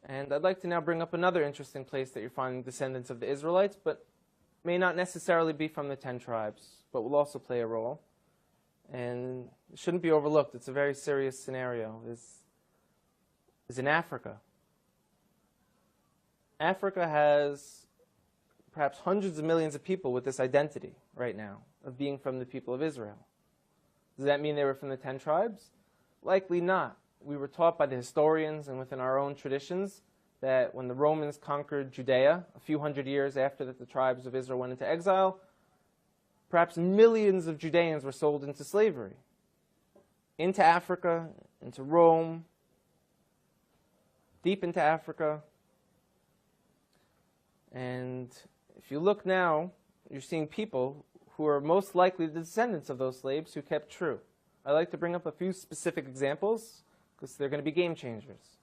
And I'd like to now bring up another interesting place that you're finding descendants of the Israelites, but may not necessarily be from the 10 tribes, but will also play a role. And it shouldn't be overlooked. It's a very serious scenario. Is in Africa. Africa has perhaps hundreds of millions of people with this identity right now of being from the people of Israel. Does that mean they were from the 10 tribes? Likely not. We were taught by the historians and within our own traditions that when the Romans conquered Judea, a few hundred years after that the tribes of Israel went into exile, perhaps millions of Judeans were sold into slavery, into Africa, into Rome, deep into Africa. And if you look now, you're seeing people who are most likely the descendants of those slaves who kept true. I'd like to bring up a few specific examples because they're going to be game changers.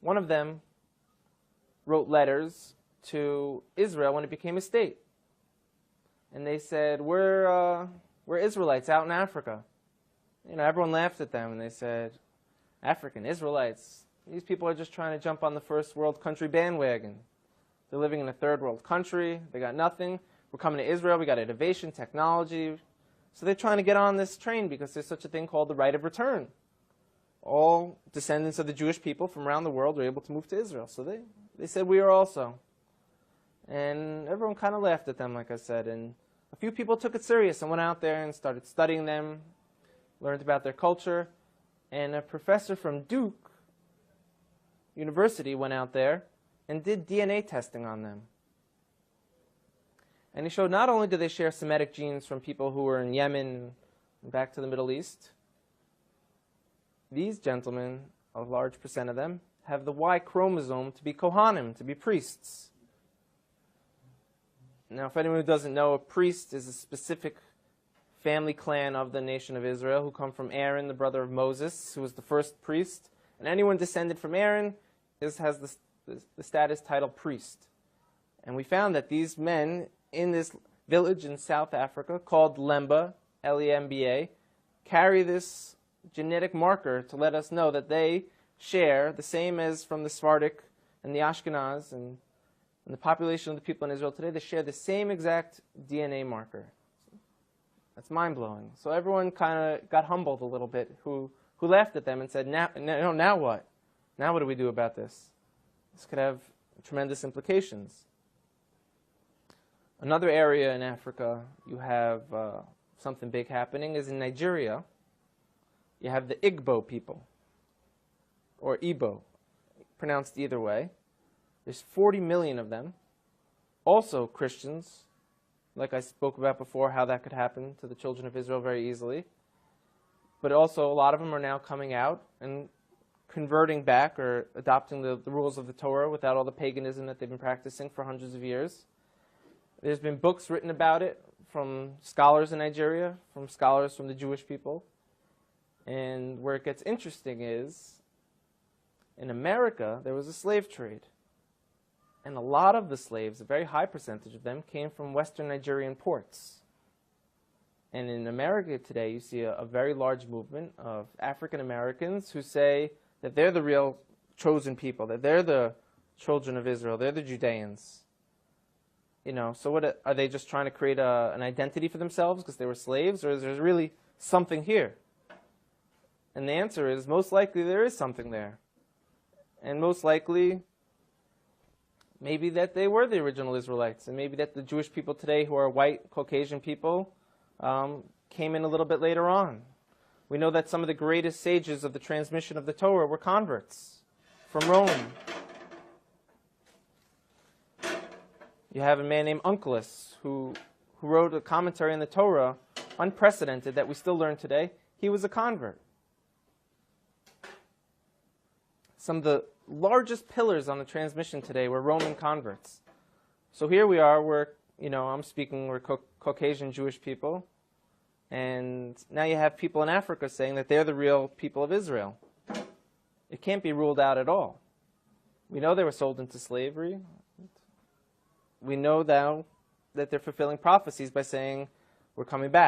One of them wrote letters to Israel when it became a state. And they said, we're Israelites out in Africa. You know, everyone laughed at them and they said, African Israelites, these people are just trying to jump on the first world country bandwagon. They're living in a third world country. They got nothing. We're coming to Israel. We got innovation, technology. So they're trying to get on this train because there's such a thing called the right of return. All descendants of the Jewish people from around the world are able to move to Israel. So they said we are also. And everyone kind of laughed at them, like I said. And a few people took it serious and went out there and started studying them, learned about their culture. And a professor from Duke University went out there and did DNA testing on them. And he showed not only do they share Semitic genes from people who were in Yemen and back to the Middle East, these gentlemen, a large percent of them, have the Y chromosome to be Kohanim, to be priests. Now, if anyone who doesn't know, a priest is a specific family clan of the nation of Israel who come from Aaron, the brother of Moses, who was the first priest. And anyone descended from Aaron has the status title priest. And we found that these men in this village in South Africa called Lemba, L-E-M-B-A, carry this genetic marker to let us know that they share the same as from the Sephardic and the Ashkenaz and the population of the people in Israel today. They share the same exact DNA marker. That's mind-blowing. So everyone kind of got humbled a little bit who laughed at them and said, now what? Now what do we do about this? This could have tremendous implications. Another area in Africa you have something big happening is in Nigeria. You have the Igbo people, or Igbo, pronounced either way. There's 40 million of them, also Christians, like I spoke about before, how that could happen to the children of Israel very easily. But also a lot of them are now coming out and converting back or adopting the rules of the Torah without all the paganism that they've been practicing for hundreds of years. There's been books written about it from scholars in Nigeria, from scholars from the Jewish people. And where it gets interesting is, in America, there was a slave trade. And a lot of the slaves, a very high percentage of them, came from Western Nigerian ports. And in America today, you see a very large movement of African Americans who say that they're the real chosen people, that they're the children of Israel, they're the Judeans. You know, so what are they just trying to create an identity for themselves because they were slaves, or is there really something here? And the answer is, most likely there is something there. And most likely, maybe that they were the original Israelites, and maybe that the Jewish people today who are white, Caucasian people came in a little bit later on. We know that some of the greatest sages of the transmission of the Torah were converts from Rome. You have a man named Onkelos who wrote a commentary on the Torah, unprecedented, that we still learn today. He was a convert. Some of the largest pillars on the transmission today were Roman converts. So here we are, we're Caucasian Jewish people, and now you have people in Africa saying that they're the real people of Israel. It can't be ruled out at all. We know they were sold into slavery. We know now that they're fulfilling prophecies by saying, we're coming back.